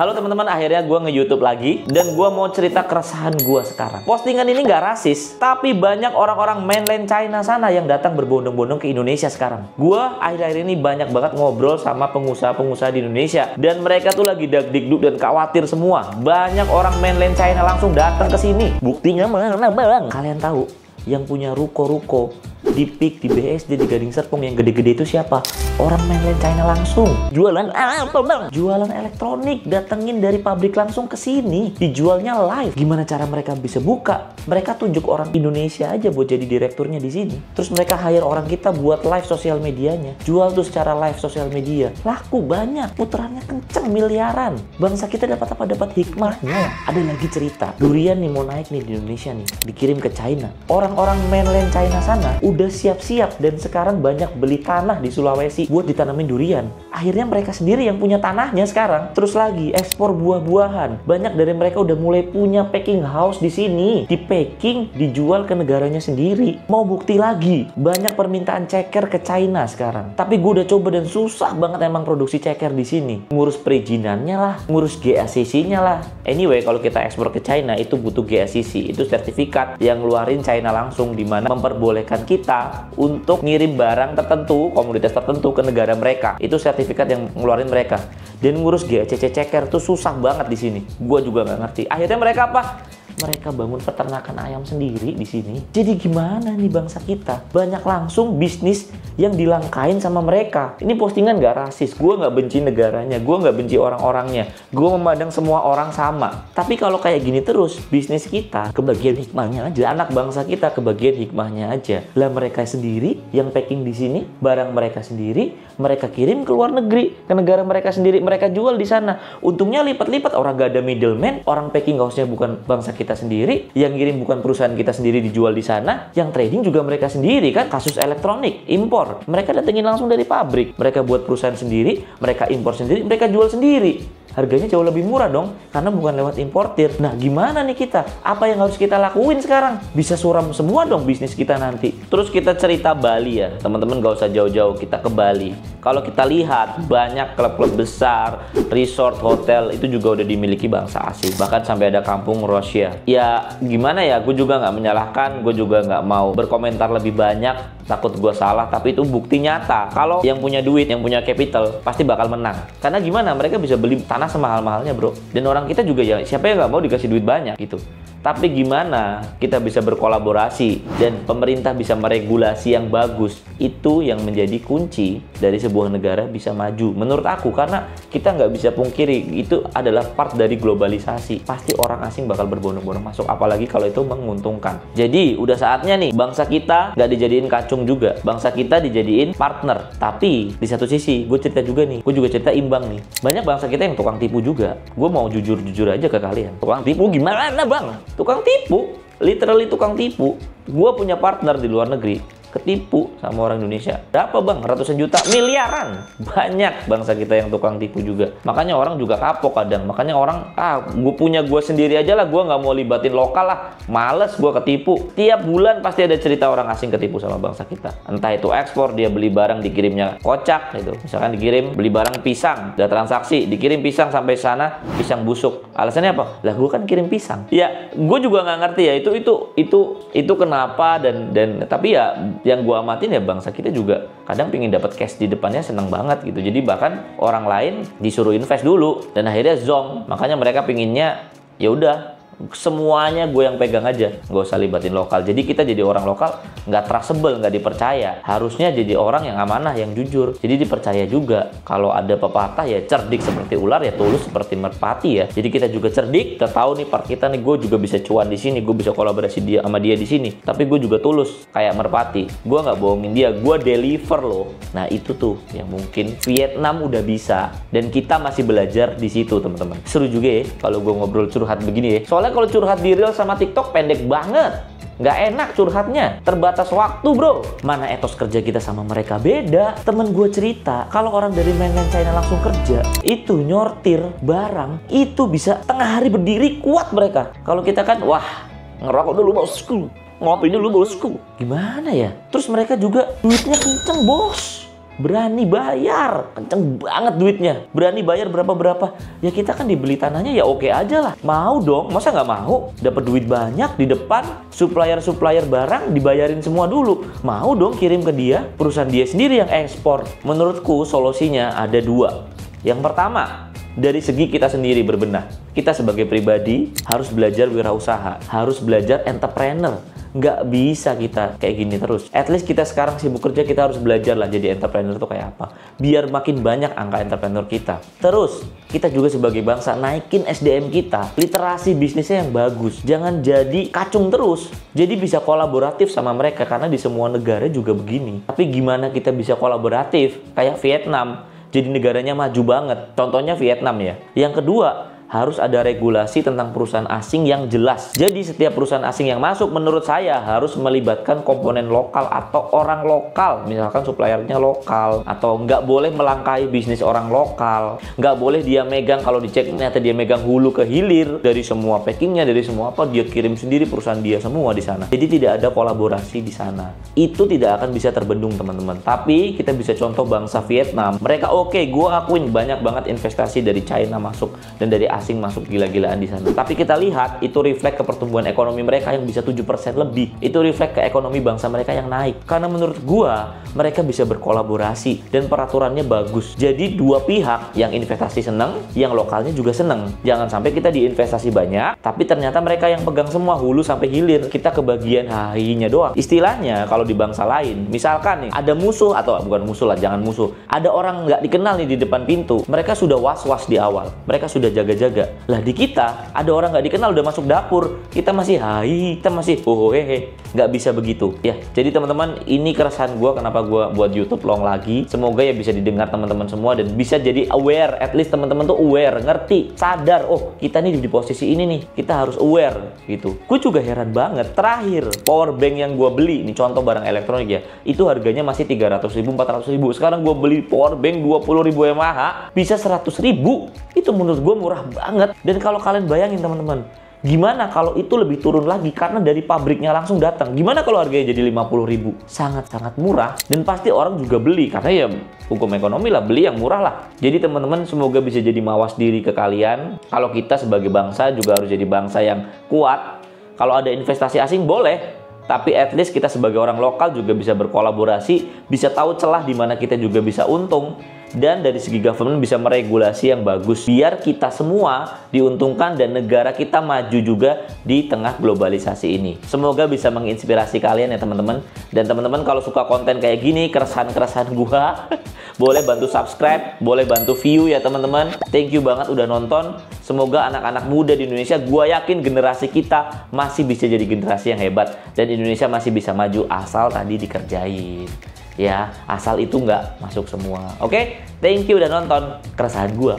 Halo teman-teman, akhirnya gue nge-YouTube lagi. Dan gue mau cerita keresahan gue sekarang. Postingan ini nggak rasis, tapi banyak orang-orang mainland China sana yang datang berbondong-bondong ke Indonesia sekarang. Gue akhir-akhir ini banyak banget ngobrol sama pengusaha-pengusaha di Indonesia. Dan mereka tuh lagi dagdikduk dan khawatir semua. Banyak orang mainland China langsung datang ke sini. Buktinya mana bang? Kalian tahu yang punya ruko-ruko di Peak, di BSD, di Gading Serpong yang gede-gede itu siapa? Orang mainland China langsung. Jualan apa bang? Jualan elektronik, datengin dari pabrik langsung ke sini. Dijualnya live. Gimana cara mereka bisa buka? Mereka tunjuk orang Indonesia aja buat jadi direkturnya di sini. Terus mereka hire orang kita buat live sosial medianya. Jual tuh secara live sosial media. Laku banyak, putarannya kenceng, miliaran. Bangsa kita dapat apa? Dapat hikmahnya. Ada lagi cerita. Durian nih mau naik nih di Indonesia nih. Dikirim ke China. Orang-orang mainland China sana udah siap-siap dan sekarang banyak beli tanah di Sulawesi buat ditanamin durian. Akhirnya mereka sendiri yang punya tanahnya sekarang. Terus lagi ekspor buah-buahan. Banyak dari mereka udah mulai punya packing house di sini. Di packing, dijual ke negaranya sendiri. Mau bukti lagi, banyak permintaan ceker ke China sekarang. Tapi gue udah coba dan susah banget emang produksi ceker di sini. Ngurus perizinannya lah, ngurus GACC-nya lah. Anyway, kalau kita ekspor ke China itu butuh GACC. Itu sertifikat yang ngeluarin China langsung, dimana memperbolehkan kita untuk ngirim barang tertentu, komoditas tertentu ke negara mereka. Itu sertifikat yang ngeluarin mereka. Dan ngurus GACC ceker tuh susah banget di sini. Gua juga nggak ngerti. Akhirnya mereka apa? Mereka bangun peternakan ayam sendiri di sini. Jadi gimana nih bangsa kita? Banyak langsung bisnis yang dilangkain sama mereka. Ini postingan gak rasis. Gue gak benci negaranya. Gue gak benci orang-orangnya. Gue memandang semua orang sama. Tapi kalau kayak gini terus, bisnis kita kebagian hikmahnya aja. Anak bangsa kita kebagian hikmahnya aja. Lah mereka sendiri yang packing di sini, barang mereka sendiri, mereka kirim ke luar negeri, ke negara mereka sendiri, mereka jual di sana. Untungnya lipat-lipat, orang gak ada middleman, orang packing house-nya bukan bangsa kita sendiri, yang ngirim bukan perusahaan kita sendiri, dijual di sana, yang trading juga mereka sendiri kan. Kasus elektronik impor, mereka datengin langsung dari pabrik, mereka buat perusahaan sendiri, mereka impor sendiri, mereka jual sendiri. Harganya jauh lebih murah dong, karena bukan lewat importir. Nah gimana nih kita? Apa yang harus kita lakuin sekarang? Bisa suram semua dong bisnis kita nanti. Terus kita cerita Bali ya, teman-teman gak usah jauh-jauh, kita ke Bali. Kalau kita lihat banyak klub-klub besar, resort, hotel itu juga udah dimiliki bangsa asing. Bahkan sampai ada kampung Rusia. Ya gimana ya, gue juga nggak menyalahkan, gue juga nggak mau berkomentar lebih banyak. Takut gue salah, tapi itu bukti nyata. Kalau yang punya duit, yang punya capital, pasti bakal menang. Karena gimana? Mereka bisa beli tanah semahal-mahalnya bro. Dan orang kita juga ya, siapa yang nggak mau dikasih duit banyak gitu. Tapi gimana kita bisa berkolaborasi dan pemerintah bisa meregulasi yang bagus. Itu yang menjadi kunci dari sebuah negara bisa maju. Menurut aku, karena kita nggak bisa pungkiri, itu adalah part dari globalisasi. Pasti orang asing bakal berbondong-bondong masuk, apalagi kalau itu menguntungkan. Jadi udah saatnya nih, bangsa kita nggak dijadiin kacung juga. Bangsa kita dijadiin partner. Tapi di satu sisi, gue cerita juga nih, gue juga cerita imbang nih. Banyak bangsa kita yang tukang tipu juga. Gue mau jujur-jujur aja ke kalian. Tukang tipu gimana bang? Tukang tipu, literally tukang tipu. Gue punya partner di luar negeri, ketipu sama orang Indonesia. Berapa bang? Ratusan juta, miliaran. Banyak bangsa kita yang tukang tipu juga. Makanya orang juga kapok kadang. Makanya orang, gue punya gue sendiri aja lah, gue nggak mau libatin lokal lah. Males gue ketipu. Tiap bulan pasti ada cerita orang asing ketipu sama bangsa kita. Entah itu ekspor, dia beli barang dikirimnya kocak gitu. Misalkan dikirim beli barang pisang, udah transaksi, dikirim pisang sampai sana, pisang busuk. Alasannya apa? Lah gue kan kirim pisang. Ya, gue juga nggak ngerti ya itu kenapa dan tapi ya yang gue amatin ya bangsa kita juga kadang pingin dapat cash di depannya, seneng banget gitu. Jadi bahkan orang lain disuruh invest dulu dan akhirnya zonk. Makanya mereka pinginnya ya udah semuanya gue yang pegang aja, nggak usah libatin lokal. Jadi kita jadi orang lokal nggak trustable, nggak dipercaya. Harusnya jadi orang yang amanah, yang jujur. Jadi dipercaya juga. Kalau ada pepatah ya, cerdik seperti ular ya tulus seperti merpati ya. Jadi kita juga cerdik, kita tahu nih part kita nih, gue juga bisa cuan di sini, gue bisa kolaborasi dia sama dia di sini. Tapi gue juga tulus kayak merpati. Gue nggak bohongin dia, gue deliver loh. Nah itu tuh yang mungkin Vietnam udah bisa dan kita masih belajar di situ teman-teman. Seru juga ya kalau gue ngobrol curhat begini ya. Soalnya kalau curhat di Reel sama TikTok pendek banget. Nggak enak curhatnya, terbatas waktu bro. Mana etos kerja kita sama mereka beda. Temen gue cerita, kalau orang dari mainland China langsung kerja, itu nyortir barang, itu bisa tengah hari berdiri kuat mereka. Kalau kita kan, wah ngerokok dulu bosku, ngopi dulu bosku. Gimana ya? Terus mereka juga duitnya kenceng bos. berani bayar, kenceng banget duitnya, berani bayar berapa-berapa. Ya kita kan dibeli tanahnya ya oke aja lah. Mau dong, masa nggak mau? Dapat duit banyak di depan, supplier barang dibayarin semua dulu. Mau dong kirim ke dia, perusahaan dia sendiri yang ekspor. Menurutku solusinya ada dua. Yang pertama, dari segi kita sendiri berbenah. Kita sebagai pribadi harus belajar wirausaha, harus belajar entrepreneur. Nggak bisa kita kayak gini terus. At least kita sekarang sibuk kerja, kita harus belajar lah jadi entrepreneur itu kayak apa. Biar makin banyak angka entrepreneur kita. Terus, kita juga sebagai bangsa naikin SDM kita. Literasi bisnisnya yang bagus. Jangan jadi kacung terus. Jadi bisa kolaboratif sama mereka, karena di semua negara juga begini. Tapi gimana kita bisa kolaboratif? Kayak Vietnam. Jadi negaranya maju banget. Contohnya Vietnam ya. Yang kedua, harus ada regulasi tentang perusahaan asing yang jelas. Jadi setiap perusahaan asing yang masuk menurut saya harus melibatkan komponen lokal atau orang lokal. Misalkan suppliernya lokal, atau nggak boleh melangkahi bisnis orang lokal. Nggak boleh dia megang, kalau dicek ternyata dia megang hulu ke hilir. Dari semua packingnya, dari semua apa, dia kirim sendiri perusahaan dia semua di sana. Jadi tidak ada kolaborasi di sana. Itu tidak akan bisa terbendung teman-teman. Tapi kita bisa contoh bangsa Vietnam. Mereka oke, gue akuin banyak banget investasi dari China masuk dan dari asing masuk gila-gilaan di sana. Tapi kita lihat itu refleks ke pertumbuhan ekonomi mereka yang bisa 7% lebih. Itu refleks ke ekonomi bangsa mereka yang naik. Karena menurut gua mereka bisa berkolaborasi dan peraturannya bagus. Jadi dua pihak, yang investasi seneng, yang lokalnya juga seneng. Jangan sampai kita diinvestasi banyak, tapi ternyata mereka yang pegang semua hulu sampai hilir. Kita kebagian HI-nya doang. Istilahnya kalau di bangsa lain, misalkan nih ada musuh, atau bukan musuh lah, jangan musuh. Ada orang nggak dikenal nih di depan pintu. Mereka sudah was-was di awal. Mereka sudah jaga-jaga. Lah di kita ada orang nggak dikenal udah masuk dapur, kita masih hai, kita masih hehe. Nggak bisa begitu ya. Jadi teman-teman, ini keresahan gue kenapa gue buat YouTube long lagi. Semoga ya bisa didengar teman-teman semua dan bisa jadi aware. At least teman-teman tuh aware, ngerti, sadar. Oh kita nih di posisi ini nih, kita harus aware gitu. Gue juga heran banget. Terakhir power bank yang gue beli, ini contoh barang elektronik ya, itu harganya masih 300.000, 400.000. Sekarang gue beli power bank 20.000 mAh bisa 100.000. Itu menurut gue murah banget. Dan kalau kalian bayangin teman-teman, gimana kalau itu lebih turun lagi karena dari pabriknya langsung datang? Gimana kalau harganya jadi 50.000? Sangat-sangat murah. Dan pasti orang juga beli karena ya hukum ekonomi lah, beli yang murah lah. Jadi teman-teman, semoga bisa jadi mawas diri ke kalian. Kalau kita sebagai bangsa juga harus jadi bangsa yang kuat. Kalau ada investasi asing boleh, tapi at least kita sebagai orang lokal juga bisa berkolaborasi, bisa tahu celah di mana kita juga bisa untung. Dan dari segi government bisa meregulasi yang bagus biar kita semua diuntungkan dan negara kita maju juga di tengah globalisasi ini. Semoga bisa menginspirasi kalian ya teman-teman. Dan teman-teman kalau suka konten kayak gini, keresahan-keresahan gua, boleh bantu subscribe, boleh bantu view ya teman-teman. Thank you banget udah nonton. Semoga anak-anak muda di Indonesia, gua yakin generasi kita masih bisa jadi generasi yang hebat dan Indonesia masih bisa maju asal tadi dikerjain. Ya, asal itu nggak masuk semua. Oke, thank you udah nonton. Keresahan gua